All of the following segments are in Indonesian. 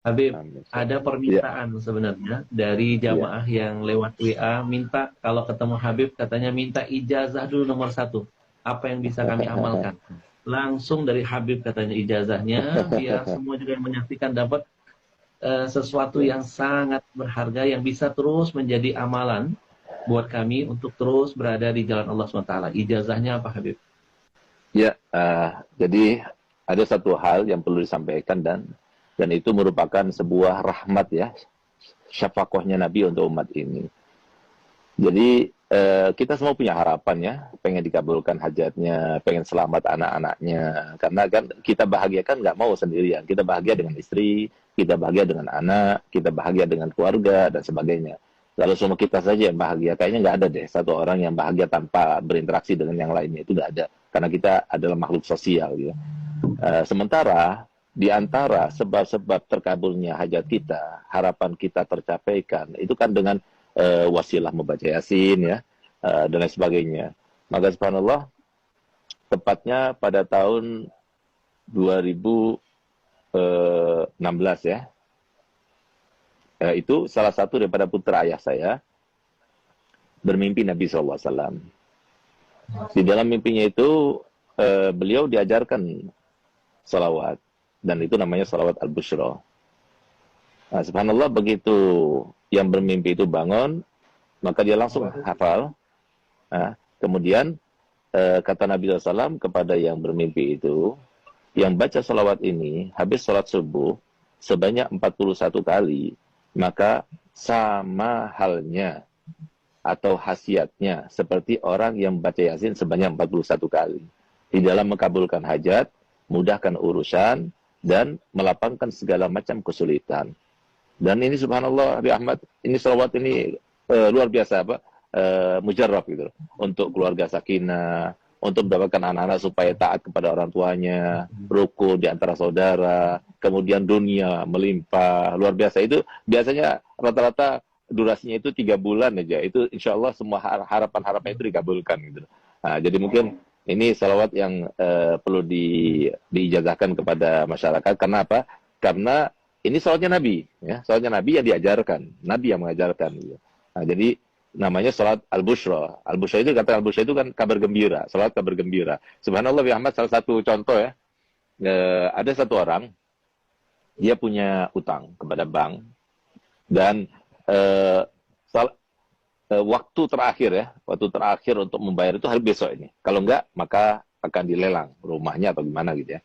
Habib, Amin. ada Ya. permintaan sebenarnya dari Ya. jamaah yang lewat WA minta kalau ketemu Habib katanya minta ijazah dulu nomor satu. Apa yang bisa kami amalkan? Langsung dari Habib katanya ijazahnya biar semua juga yang menyaksikan dapat sesuatu Ya. yang sangat berharga yang bisa terus menjadi amalan buat kami untuk terus berada di jalan Allah SWT. Ijazahnya apa Habib? Ya, jadi ada satu hal yang perlu disampaikan dan itu merupakan sebuah rahmat ya, syafaqahnya Nabi untuk umat ini. Jadi kita semua punya harapan ya, pengen dikabulkan hajatnya, pengen selamat anak-anaknya. Karena kan kita bahagia kan nggak mau sendirian. Kita bahagia dengan istri, kita bahagia dengan anak, kita bahagia dengan keluarga dan sebagainya. Lalu semua kita saja yang bahagia, kayaknya nggak ada deh satu orang yang bahagia tanpa berinteraksi dengan yang lainnya, itu nggak ada. Karena kita adalah makhluk sosial gitu. Sementara di antara sebab-sebab terkabulnya hajat kita, harapan kita tercapaikan, itu kan dengan wasilah membaca Yasin ya, dan lain sebagainya. Maka subhanallah, tepatnya pada tahun 2016 ya, itu salah satu daripada putra ayah saya bermimpi Nabi SAW. Di dalam mimpinya itu beliau diajarkan salawat, dan itu namanya salawat al-bushra. Nah, subhanallah, begitu yang bermimpi itu bangun, maka dia langsung hafal. Nah, kemudian kata Nabi SAW kepada yang bermimpi itu, yang baca salawat ini habis sholat subuh sebanyak 41 kali, maka sama halnya atau khasiatnya seperti orang yang baca Yasin sebanyak 41 kali. Di dalam mengabulkan hajat, mudahkan urusan, dan melapangkan segala macam kesulitan. Dan ini subhanallah, Habib Ahmad, ini salawat ini luar biasa apa? Mujarrab gitu. Untuk keluarga sakinah, untuk mendapatkan anak-anak supaya taat kepada orang tuanya, rukun di antara saudara, kemudian dunia melimpah, luar biasa. Itu biasanya rata-rata durasinya itu 3 bulan aja. Itu insya Allah semua harapan-harapan itu dikabulkan gitu. Nah, jadi mungkin ini salawat yang perlu diijazahkan kepada masyarakat. Karena apa? Karena ini salawatnya Nabi, ya, salawatnya Nabi yang diajarkan, Nabi yang mengajarkan. Gitu. Nah, jadi namanya salat al-bushra. Al-bushra itu, kata al-bushra itu kan kabar gembira, salat kabar gembira. Subhanallah, Bi Ahmad, salah satu contoh ya, ada satu orang, dia punya utang kepada bank, dan eh, waktu terakhir untuk membayar itu hari besok ini. Kalau enggak, maka akan dilelang rumahnya atau gimana gitu ya.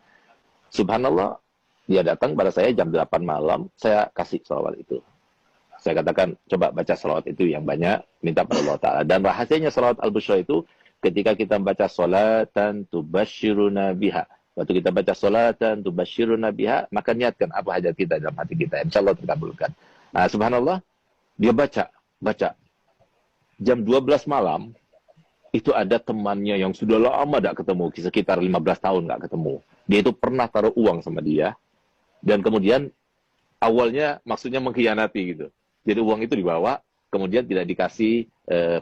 Subhanallah, dia datang pada saya jam 8 malam, saya kasih salawat itu. Saya katakan, coba baca salawat itu yang banyak, minta pada Allah Ta'ala. Dan rahasianya salawat al-bushra itu, ketika kita baca salatan tubashiruna biha. Waktu kita baca salatan tubashiruna biha, maka niatkan apa hajat kita dalam hati kita. Insya Allah terkabulkan. Nah, subhanallah, dia baca. Jam 12 malam, itu ada temannya yang sudah lama tidak ketemu, sekitar 15 tahun nggak ketemu. Dia itu pernah taruh uang sama dia, dan kemudian awalnya maksudnya mengkhianati gitu. Jadi uang itu dibawa, kemudian tidak dikasih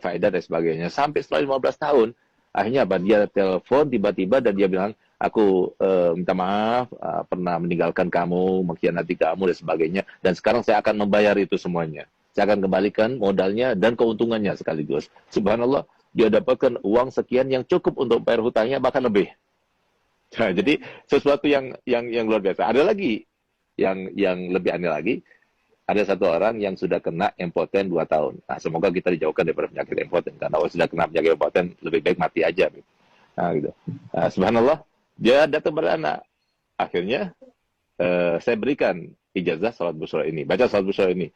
faedah dan sebagainya. Sampai setelah 15 tahun, akhirnya apa? Dia telepon tiba-tiba dan dia bilang, aku minta maaf, pernah meninggalkan kamu, mengkhianati kamu dan sebagainya. Dan sekarang saya akan membayar itu semuanya. Saya akan kembalikan modalnya dan keuntungannya sekaligus. Subhanallah, dia dapatkan uang sekian yang cukup untuk bayar hutangnya, bahkan lebih. Nah, jadi sesuatu yang luar biasa. Ada lagi yang lebih aneh lagi. Ada satu orang yang sudah kena impoten 2 tahun. Nah, semoga kita dijauhkan daripada penyakit impoten. Karena kalau sudah kena penyakit impoten, lebih baik mati aja. Nah, gitu. Nah, subhanallah, dia datang pada anak. Akhirnya, saya berikan ijazah salat busra ini. Baca salat busra ini.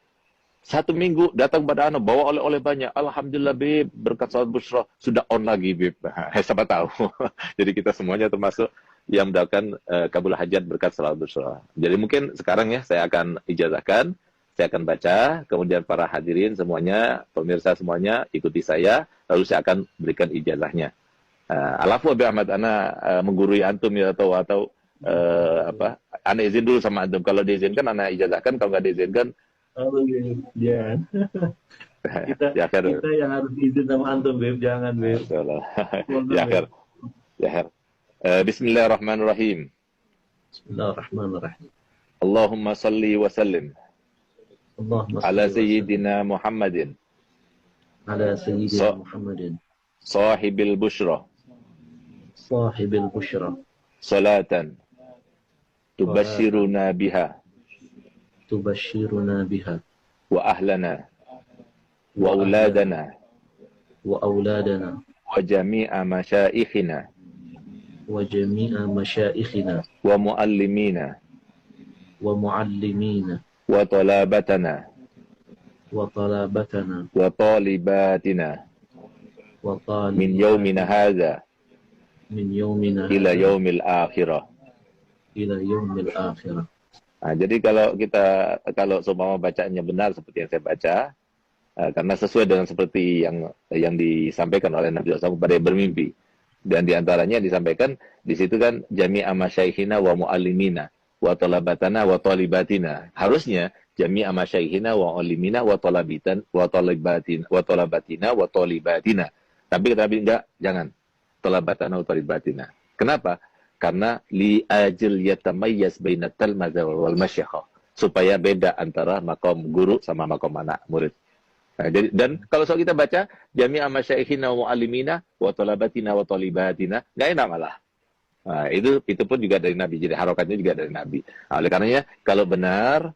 1 minggu datang pada anak, bawa oleh-oleh banyak. Alhamdulillah, Bib, berkat salat busra. Sudah on lagi, Bib. Siapa tahu. Jadi kita semuanya termasuk yang mendapatkan kabul hajat berkat salat busra. Jadi mungkin sekarang ya, saya akan ijazahkan. Saya akan baca, kemudian para hadirin semuanya, pemirsa semuanya, ikuti saya, lalu saya akan berikan ijazahnya. Alafu Abi Ahmad, ana menggurui antum ya, atau apa, ana izin dulu sama antum. Kalau diizinkan, ana ijazahkan, kalau nggak diizinkan, Oh, jangan. kita ya akhir, kita yang harus izin sama antum, Beb. Jangan, Beb. ya Mohon, akhir, Beb. ya akhir. Bismillahirrahmanirrahim. Bismillahirrahmanirrahim. Allahumma salli wa sallim Allahumma ala salli wa sallim sayyidina Muhammadin ala sayyidina Muhammadin sahibil bushra sahibil bushra salatan tubashiruna biha tubashiruna biha wa ahlana wa auladana wa auladana wa jami'a masyaikhina wa jami'a masyaikhina wa muallimina wa muallimina wa talabatana wa talabatana wa talibatina wa min yaumina hadha min yaumina ila yaumil akhirah. ila yaumil akhirah. Nah, jadi kalau seumpama bacanya benar seperti yang saya baca, karena sesuai dengan seperti yang disampaikan oleh Nabi SAW kepada yang bermimpi, dan diantaranya disampaikan di situ kan jami'a masyaikhina wa muallimina wa talabatana wa talibatina. Harusnya jami'a masyaikhina wa muallimina wa talabitan wa talibatina wa talabatina wa talibatina. Tapi enggak, jangan talabatana wa talibatina. Kenapa? Karena li ajil yatamayyaz bainat talmadza wal masyayikh, supaya beda antara makom guru sama makom anak murid. Nah, jadi, dan kalau soal kita baca jami'a masyaikhina wa muallimina wa talabatina wa talibatina, enggak enak malah. Nah, itu pun juga dari Nabi. Jadi harokatnya juga dari Nabi. Nah, oleh karenanya kalau benar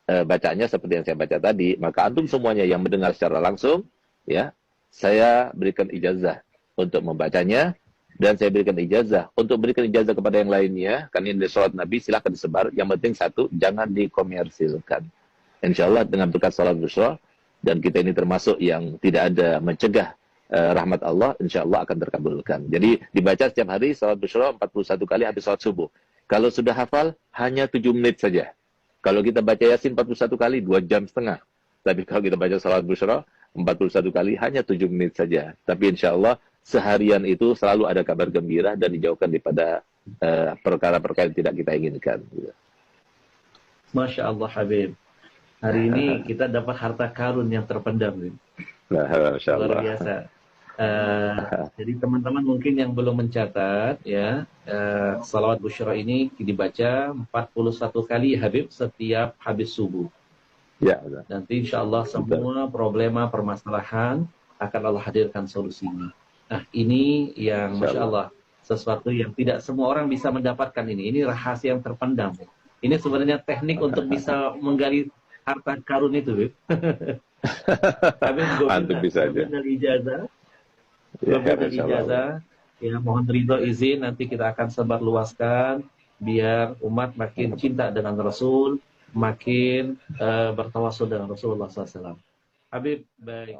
bacanya seperti yang saya baca tadi, maka antum semuanya yang mendengar secara langsung, ya, saya berikan ijazah untuk membacanya. Dan saya berikan ijazah untuk berikan ijazah kepada yang lainnya. Karena ini sholat Nabi, silahkan disebar. Yang penting satu, jangan dikomersilkan. Insya Allah dengan berkat sholat busra, dan kita ini termasuk yang tidak ada mencegah rahmat Allah, insya Allah akan terkabulkan. Jadi dibaca setiap hari sholat busra 41 kali habis sholat subuh. Kalau sudah hafal, hanya 7 menit saja. Kalau kita baca Yasin 41 kali, 2 jam setengah. Tapi kalau kita baca sholat busra 41 kali, hanya 7 menit saja. Tapi insya Allah seharian itu selalu ada kabar gembira dan dijauhkan daripada perkara-perkara yang tidak kita inginkan. Masya Allah Habib. Hari ini kita dapat harta karun yang terpendam. Masya Allah. Luar biasa. Jadi teman-teman mungkin yang belum mencatat, ya, salawat busyra ini dibaca 41 kali Habib setiap habis subuh. Ya, betul. Nanti insya Allah semua problema permasalahan akan Allah hadirkan solusinya. Nah, ini yang Masya Allah, sesuatu yang tidak semua orang bisa mendapatkan ini. Ini rahasia yang terpendam. Ini sebenarnya teknik untuk bisa menggali harta karun itu, Bib. Antum bisa aja. Dari ijazah. Ya, Dari ijazah. Ya, mohon ridho izin, nanti kita akan sebarluaskan biar umat makin cinta dengan Rasul, makin bertawasul dengan Rasulullah SAW. Habib, baik.